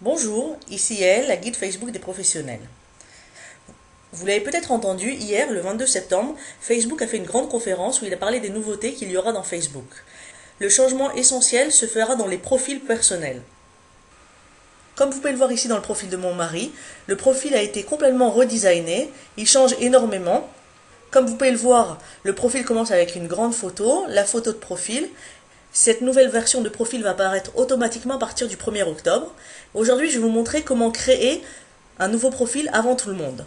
Bonjour, ici Yael, la guide Facebook des professionnels. Vous l'avez peut-être entendu, hier, le 22 septembre, Facebook a fait une grande conférence où il a parlé des nouveautés qu'il y aura dans Facebook. Le changement essentiel se fera dans les profils personnels. Comme vous pouvez le voir ici dans le profil de mon mari, le profil a été complètement redesigné, il change énormément. Comme vous pouvez le voir, le profil commence avec une grande photo, la photo de profil. Cette nouvelle version de profil va apparaître automatiquement à partir du 1er octobre. Aujourd'hui, je vais vous montrer comment créer un nouveau profil avant tout le monde.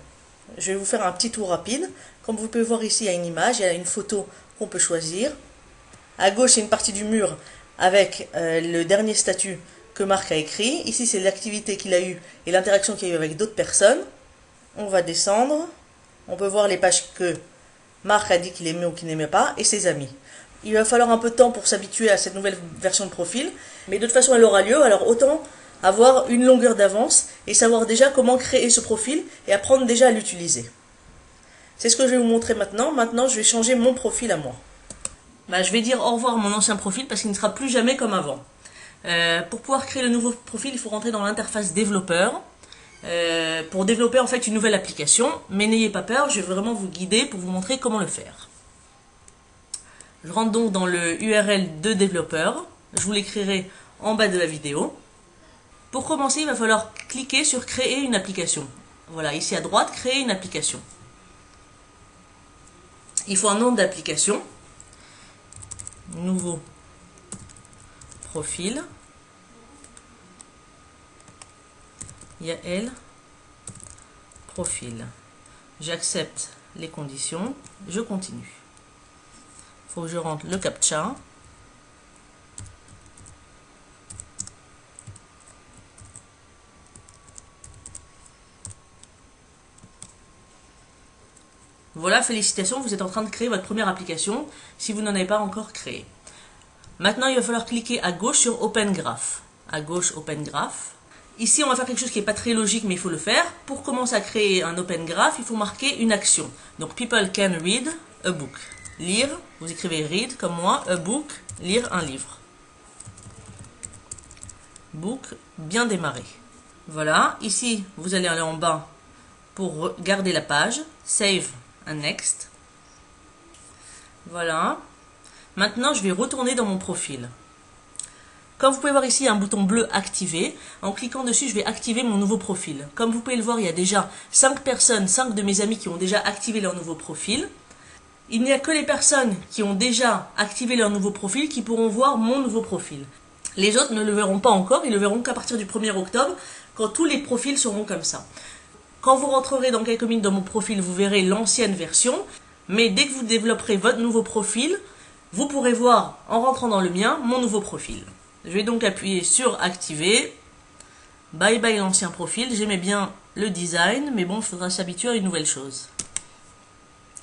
Je vais vous faire un petit tour rapide. Comme vous pouvez voir ici, il y a une image, il y a une photo qu'on peut choisir. À gauche, c'est une partie du mur avec le dernier statut que Marc a écrit. Ici, c'est l'activité qu'il a eue et l'interaction qu'il a eue avec d'autres personnes. On va descendre. On peut voir les pages que Marc a dit qu'il aimait ou qu'il n'aimait pas et ses amis. Il va falloir un peu de temps pour s'habituer à cette nouvelle version de profil, mais de toute façon elle aura lieu, alors autant avoir une longueur d'avance et savoir déjà comment créer ce profil et apprendre déjà à l'utiliser. C'est ce que je vais vous montrer maintenant. Maintenant, je vais changer mon profil à moi. Je vais dire au revoir à mon ancien profil parce qu'il ne sera plus jamais comme avant. Pour pouvoir créer le nouveau profil, il faut rentrer dans l'interface développeur. Pour développer en fait une nouvelle application, mais n'ayez pas peur, je vais vraiment vous guider pour vous montrer comment le faire. Je rentre donc dans le URL de développeur, je vous l'écrirai en bas de la vidéo. Pour commencer, il va falloir cliquer sur créer une application. Voilà, ici à droite, créer une application. Il faut un nom d'application, nouveau profil, Yael, profil. J'accepte les conditions, je continue. Il faut que je rentre le CAPTCHA. Voilà, félicitations, vous êtes en train de créer votre première application si vous n'en avez pas encore créé. Maintenant, il va falloir cliquer à gauche sur Open Graph. À gauche, Open Graph. Ici, on va faire quelque chose qui n'est pas très logique, mais il faut le faire. Pour commencer à créer un Open Graph, il faut marquer une action. Donc, people can read a book. Lire, vous écrivez read comme moi, a book, lire un livre. Book, bien démarrer. Voilà, ici, vous allez aller en bas pour garder la page. Save and next. Voilà. Maintenant, je vais retourner dans mon profil. Comme vous pouvez voir ici, il y a un bouton bleu activé. En cliquant dessus, je vais activer mon nouveau profil. Comme vous pouvez le voir, il y a déjà 5 personnes, 5 de mes amis qui ont déjà activé leur nouveau profil. Il n'y a que les personnes qui ont déjà activé leur nouveau profil qui pourront voir mon nouveau profil. Les autres ne le verront pas encore, ils le verront qu'à partir du 1er octobre, quand tous les profils seront comme ça. Quand vous rentrerez dans quelques minutes dans mon profil, vous verrez l'ancienne version. Mais dès que vous développerez votre nouveau profil, vous pourrez voir, en rentrant dans le mien, mon nouveau profil. Je vais donc appuyer sur activer. Bye bye l'ancien profil. J'aimais bien le design, mais bon, il faudra s'habituer à une nouvelle chose.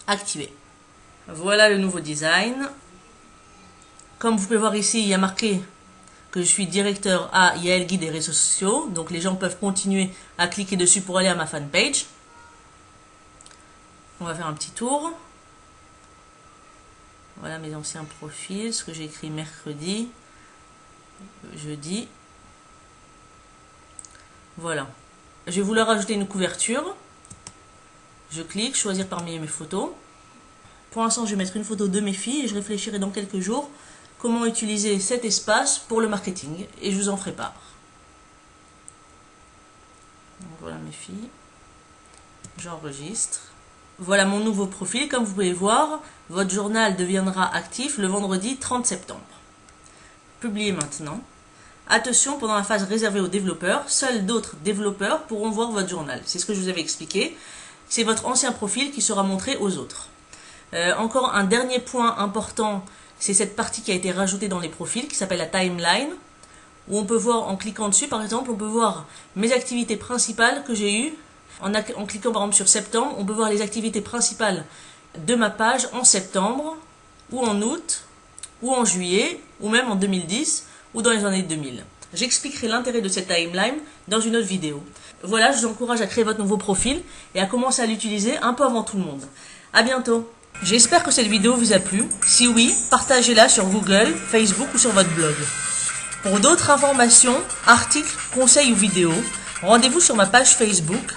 Activer. Voilà le nouveau design. Comme vous pouvez voir ici, il y a marqué que je suis directeur à Yael Guide des réseaux sociaux. Donc les gens peuvent continuer à cliquer dessus pour aller à ma fanpage. On va faire un petit tour. Voilà mes anciens profils, ce que j'ai écrit mercredi, jeudi. Voilà. Je vais vouloir ajouter une couverture. Je clique, choisir parmi mes photos. Pour l'instant, je vais mettre une photo de mes filles et je réfléchirai dans quelques jours comment utiliser cet espace pour le marketing et je vous en ferai part. Donc, voilà mes filles. J'enregistre. Voilà mon nouveau profil. Comme vous pouvez voir, votre journal deviendra actif le vendredi 30 septembre. Publier maintenant. Attention, pendant la phase réservée aux développeurs, seuls d'autres développeurs pourront voir votre journal. C'est ce que je vous avais expliqué. C'est votre ancien profil qui sera montré aux autres. Encore un dernier point important, c'est cette partie qui a été rajoutée dans les profils, qui s'appelle la timeline, où on peut voir, en cliquant dessus par exemple, on peut voir mes activités principales que j'ai eues. En cliquant par exemple sur septembre, on peut voir les activités principales de ma page en septembre, ou en août, ou en juillet, ou même en 2010, ou dans les années 2000. J'expliquerai l'intérêt de cette timeline dans une autre vidéo. Voilà, je vous encourage à créer votre nouveau profil et à commencer à l'utiliser un peu avant tout le monde. À bientôt! J'espère que cette vidéo vous a plu. Si oui, partagez-la sur Google, Facebook ou sur votre blog. Pour d'autres informations, articles, conseils ou vidéos, rendez-vous sur ma page Facebook,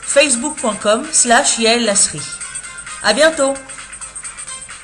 facebook.com/Yael Lasri. À bientôt!